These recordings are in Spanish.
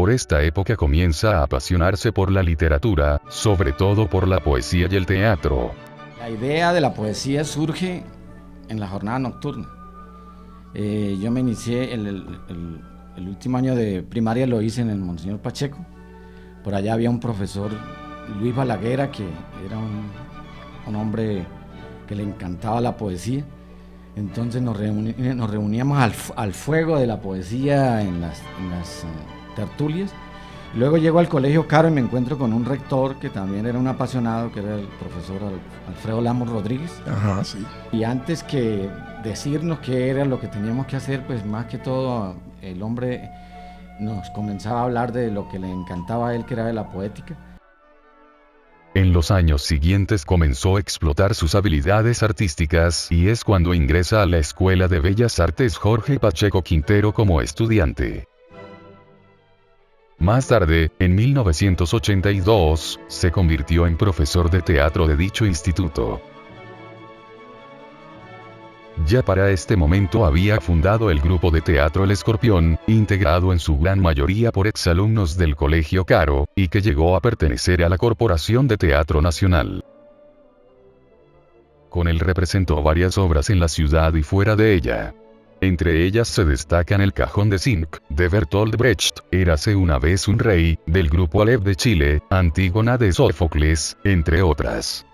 por esta época comienza a apasionarse por la literatura, sobre todo por la poesía y el teatro. La idea de la poesía surge en la jornada nocturna. Yo me inicié, el último año de primaria lo hice en el Monseñor Pacheco. Por allá había un profesor, Luis Balaguer, que era un hombre que le encantaba la poesía. Entonces nos reuníamos al fuego de la poesía en las tertulias. Luego llego al Colegio Caro y me encuentro con un rector que también era un apasionado, que era el profesor Alfredo Lamos Rodríguez. Ajá, sí. Y antes que decirnos qué era lo que teníamos que hacer, pues más que todo el hombre nos comenzaba a hablar de lo que le encantaba a él, que era de la poética. En los años siguientes comenzó a explotar sus habilidades artísticas y es cuando ingresa a la Escuela de Bellas Artes Jorge Pacheco Quintero como estudiante. Más tarde, en 1982, se convirtió en profesor de teatro de dicho instituto. Ya para este momento había fundado el grupo de teatro El Escorpión, integrado en su gran mayoría por exalumnos del Colegio Caro, y que llegó a pertenecer a la Corporación de Teatro Nacional. Con él representó varias obras en la ciudad y fuera de ella. Entre ellas se destacan El Cajón de Zinc, de Bertolt Brecht, Érase una vez un rey, del grupo Aleph de Chile, Antígona de Sófocles, entre otras.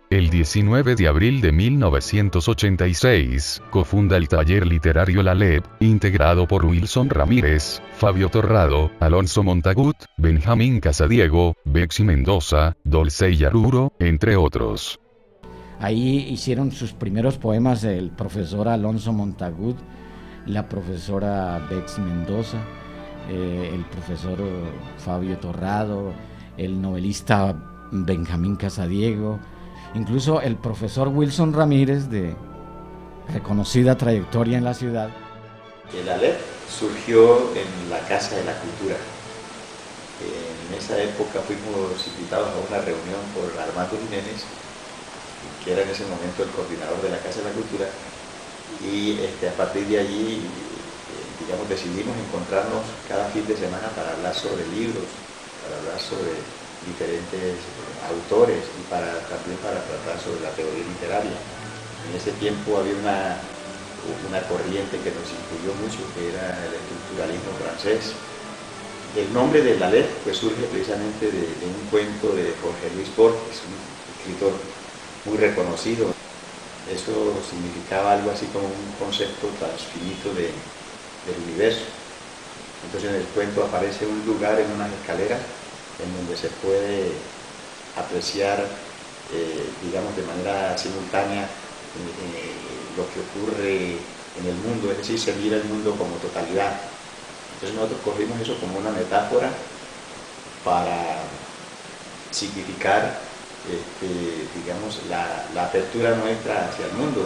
El 19 de abril de 1986, cofunda el taller literario La Leb, integrado por Wilson Ramírez, Fabio Torrado, Alonso Montagut, Benjamín Casadiego, Bexy Mendoza, Dolce Yaruro, entre otros. Ahí hicieron sus primeros poemas el profesor Alonso Montagut, la profesora Bexy Mendoza, el profesor Fabio Torrado, el novelista Benjamín Casadiego, incluso el profesor Wilson Ramírez, de reconocida trayectoria en la ciudad. El Aleph surgió en la Casa de la Cultura. En esa época fuimos invitados a una reunión por Armando Jiménez, que era en ese momento el coordinador de la Casa de la Cultura, y a partir de allí, decidimos encontrarnos cada fin de semana para hablar sobre libros, para hablar sobre diferentes autores y también para tratar sobre la teoría literaria. En ese tiempo había una corriente que nos influyó mucho, que era el estructuralismo francés. El nombre de Aleph pues surge precisamente de un cuento de Jorge Luis Borges, un escritor muy reconocido. Eso significaba algo así como un concepto transfinito del universo. Entonces en el cuento aparece un lugar en unas escaleras en donde se puede apreciar, de manera simultánea lo que ocurre en el mundo, es decir, se mira el mundo como totalidad. Entonces nosotros cogimos eso como una metáfora para significar, la apertura nuestra hacia el mundo.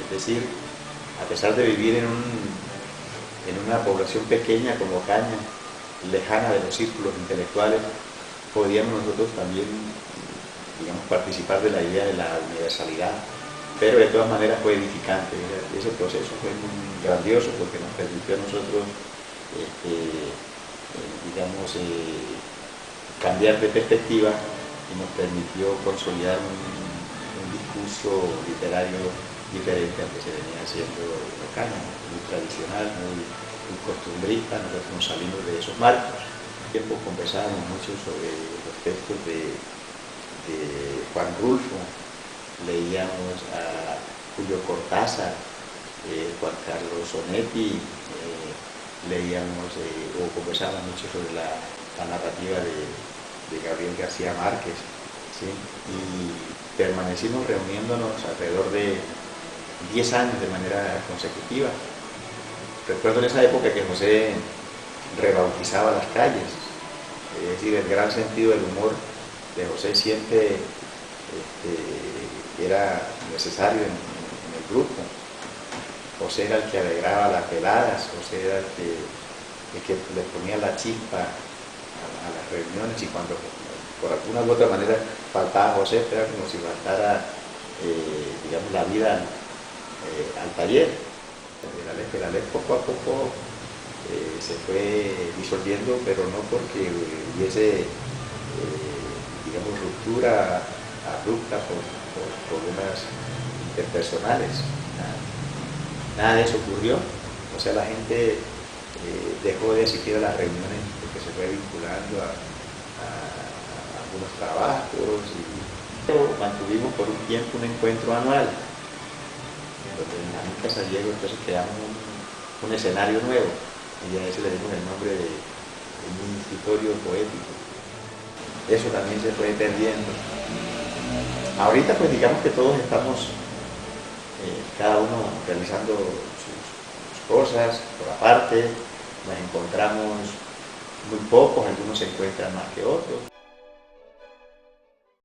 Es decir, a pesar de vivir en una población pequeña como Ocaña, lejana de los círculos intelectuales, podíamos nosotros también, participar de la idea de la universalidad, pero de todas maneras fue edificante. Ese proceso fue muy grandioso porque nos permitió a nosotros, cambiar de perspectiva y nos permitió consolidar un discurso literario diferente al que se venía haciendo en Ocaña, muy tradicional, muy costumbrista. Nosotros nos salimos de esos marcos. Tiempo conversábamos mucho sobre los textos de Juan Rulfo, leíamos a Julio Cortázar, Juan Carlos Onetti, leíamos o conversábamos mucho sobre la narrativa de Gabriel García Márquez, ¿sí? Y permanecimos reuniéndonos alrededor de 10 años de manera consecutiva. Recuerdo en esa época que José rebautizaba las calles, es decir, el gran sentido del humor de José siempre era necesario en el grupo. José era el que alegraba las veladas, José era el que le ponía la chispa a las reuniones, y cuando por alguna u otra manera faltaba José, era como si faltara la vida al taller. El Aleph que la ley poco a poco se fue disolviendo, pero no porque hubiese, digamos, ruptura abrupta por problemas interpersonales. Nada de eso ocurrió. O sea, la gente dejó de asistir a las reuniones porque se fue vinculando a algunos trabajos y mantuvimos por un tiempo un encuentro anual donde en la Finca San Diego entonces creamos un escenario nuevo y a ese le dimos el nombre de Miniscitorio Poético. Eso también se fue perdiendo. Ahorita pues digamos que todos estamos cada uno realizando sus cosas por aparte, nos encontramos muy pocos, algunos se encuentran más que otros.